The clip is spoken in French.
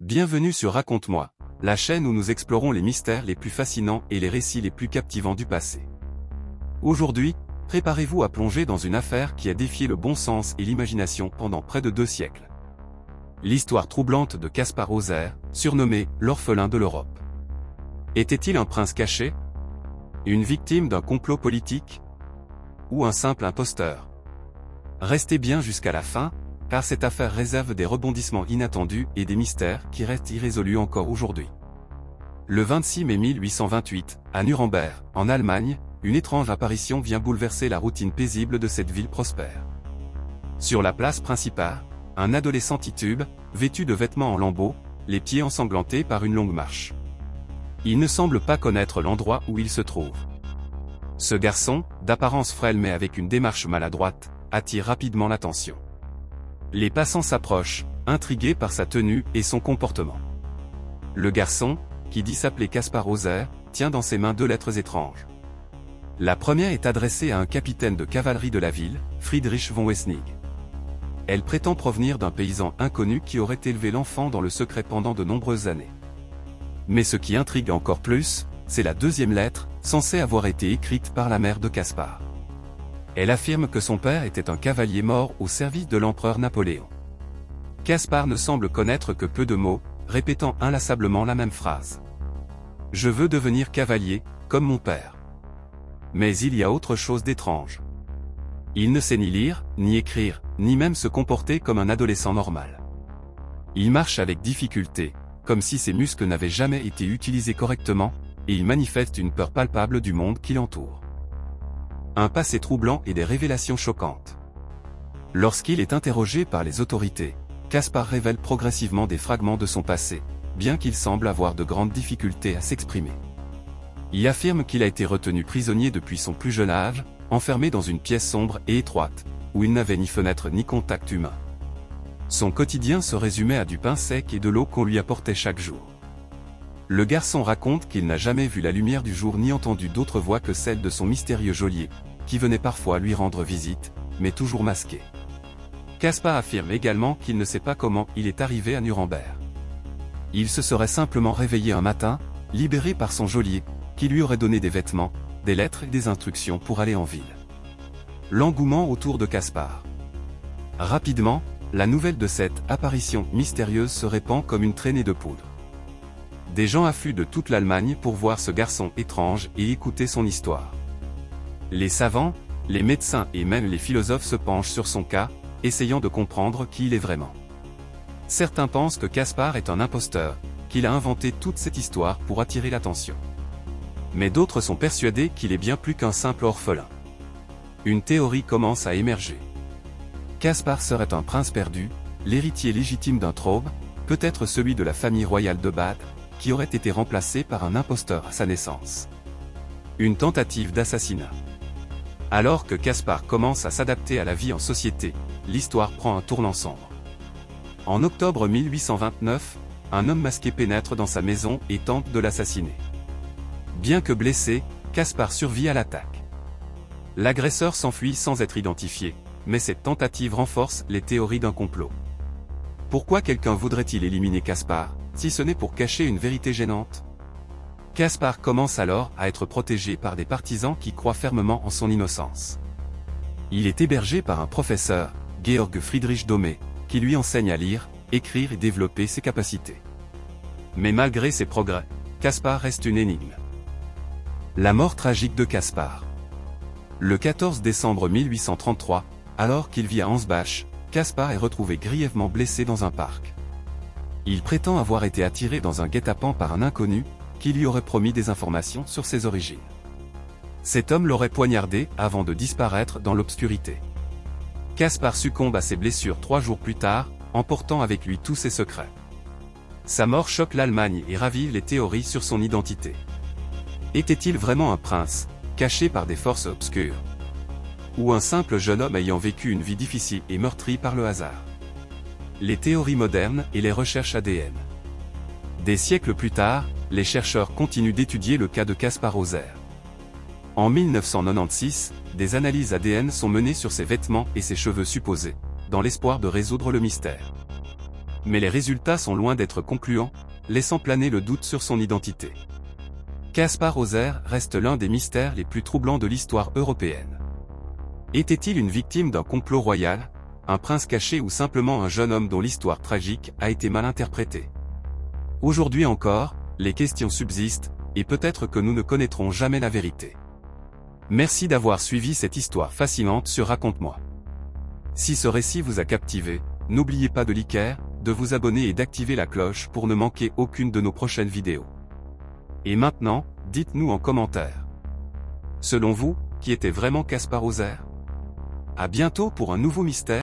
Bienvenue sur Raconte-moi, la chaîne où nous explorons les mystères les plus fascinants et les récits les plus captivants du passé. Aujourd'hui, préparez-vous à plonger dans une affaire qui a défié le bon sens et l'imagination pendant près de 2 siècles. L'histoire troublante de Caspar Hauser, surnommé l'orphelin de l'Europe. Était-il un prince caché? Une victime d'un complot politique? Ou un simple imposteur? Restez bien jusqu'à la fin, car cette affaire réserve des rebondissements inattendus et des mystères qui restent irrésolus encore aujourd'hui. Le 26 mai 1828, à Nuremberg, en Allemagne, une étrange apparition vient bouleverser la routine paisible de cette ville prospère. Sur la place principale, un adolescent titube, vêtu de vêtements en lambeaux, les pieds ensanglantés par une longue marche. Il ne semble pas connaître l'endroit où il se trouve. Ce garçon, d'apparence frêle mais avec une démarche maladroite, attire rapidement l'attention. Les passants s'approchent, intrigués par sa tenue et son comportement. Le garçon, qui dit s'appeler Caspar Hauser, tient dans ses mains 2 lettres étranges. La première est adressée à un capitaine de cavalerie de la ville, Friedrich von Wessnig. Elle prétend provenir d'un paysan inconnu qui aurait élevé l'enfant dans le secret pendant de nombreuses années. Mais ce qui intrigue encore plus, c'est la 2e lettre, censée avoir été écrite par la mère de Caspar. Elle affirme que son père était un cavalier mort au service de l'empereur Napoléon. Caspar ne semble connaître que peu de mots, répétant inlassablement la même phrase. « Je veux devenir cavalier, comme mon père. » Mais il y a autre chose d'étrange. Il ne sait ni lire, ni écrire, ni même se comporter comme un adolescent normal. Il marche avec difficulté, comme si ses muscles n'avaient jamais été utilisés correctement, et il manifeste une peur palpable du monde qui l'entoure. Un passé troublant et des révélations choquantes. Lorsqu'il est interrogé par les autorités, Caspar révèle progressivement des fragments de son passé, bien qu'il semble avoir de grandes difficultés à s'exprimer. Il affirme qu'il a été retenu prisonnier depuis son plus jeune âge, enfermé dans une pièce sombre et étroite, où il n'avait ni fenêtre ni contact humain. Son quotidien se résumait à du pain sec et de l'eau qu'on lui apportait chaque jour. Le garçon raconte qu'il n'a jamais vu la lumière du jour ni entendu d'autre voix que celle de son mystérieux geôlier, qui venait parfois lui rendre visite, mais toujours masqué. Caspar affirme également qu'il ne sait pas comment il est arrivé à Nuremberg. Il se serait simplement réveillé un matin, libéré par son geôlier, qui lui aurait donné des vêtements, des lettres et des instructions pour aller en ville. L'engouement autour de Caspar. Rapidement, la nouvelle de cette apparition mystérieuse se répand comme une traînée de poudre. Des gens affluent de toute l'Allemagne pour voir ce garçon étrange et écouter son histoire. Les savants, les médecins et même les philosophes se penchent sur son cas, essayant de comprendre qui il est vraiment. Certains pensent que Caspar est un imposteur, qu'il a inventé toute cette histoire pour attirer l'attention. Mais d'autres sont persuadés qu'il est bien plus qu'un simple orphelin. Une théorie commence à émerger. Caspar serait un prince perdu, l'héritier légitime d'un trône, peut-être celui de la famille royale de Bade, qui aurait été remplacé par un imposteur à sa naissance. Une tentative d'assassinat. Alors que Caspar commence à s'adapter à la vie en société, l'histoire prend un tournant sombre. En octobre 1829, un homme masqué pénètre dans sa maison et tente de l'assassiner. Bien que blessé, Caspar survit à l'attaque. L'agresseur s'enfuit sans être identifié, mais cette tentative renforce les théories d'un complot. Pourquoi quelqu'un voudrait-il éliminer Caspar, si ce n'est pour cacher une vérité gênante? Caspar commence alors à être protégé par des partisans qui croient fermement en son innocence. Il est hébergé par un professeur, Georg Friedrich Döme, qui lui enseigne à lire, écrire et développer ses capacités. Mais malgré ses progrès, Caspar reste une énigme. La mort tragique de Caspar. Le 14 décembre 1833, alors qu'il vit à Ansbach, Caspar est retrouvé grièvement blessé dans un parc. Il prétend avoir été attiré dans un guet-apens par un inconnu, qui lui aurait promis des informations sur ses origines. Cet homme l'aurait poignardé avant de disparaître dans l'obscurité. Caspar succombe à ses blessures 3 jours plus tard, emportant avec lui tous ses secrets. Sa mort choque l'Allemagne et ravive les théories sur son identité. Était-il vraiment un prince, caché par des forces obscures? Ou un simple jeune homme ayant vécu une vie difficile et meurtri par le hasard? Les théories modernes et les recherches ADN. Des siècles plus tard, les chercheurs continuent d'étudier le cas de Caspar Hauser. En 1996, des analyses ADN sont menées sur ses vêtements et ses cheveux supposés, dans l'espoir de résoudre le mystère. mais les résultats sont loin d'être concluants, laissant planer le doute sur son identité. Caspar Hauser reste l'un des mystères les plus troublants de l'histoire européenne. Était-il une victime d'un complot royal, un prince caché ou simplement un jeune homme dont l'histoire tragique a été mal interprétée? Aujourd'hui encore, les questions subsistent, et peut-être que nous ne connaîtrons jamais la vérité. Merci d'avoir suivi cette histoire fascinante sur Raconte-moi. Si ce récit vous a captivé, n'oubliez pas de liker, de vous abonner et d'activer la cloche pour ne manquer aucune de nos prochaines vidéos. Et maintenant, dites-nous en commentaire. Selon vous, qui était vraiment Caspar Hauser? À bientôt pour un nouveau mystère.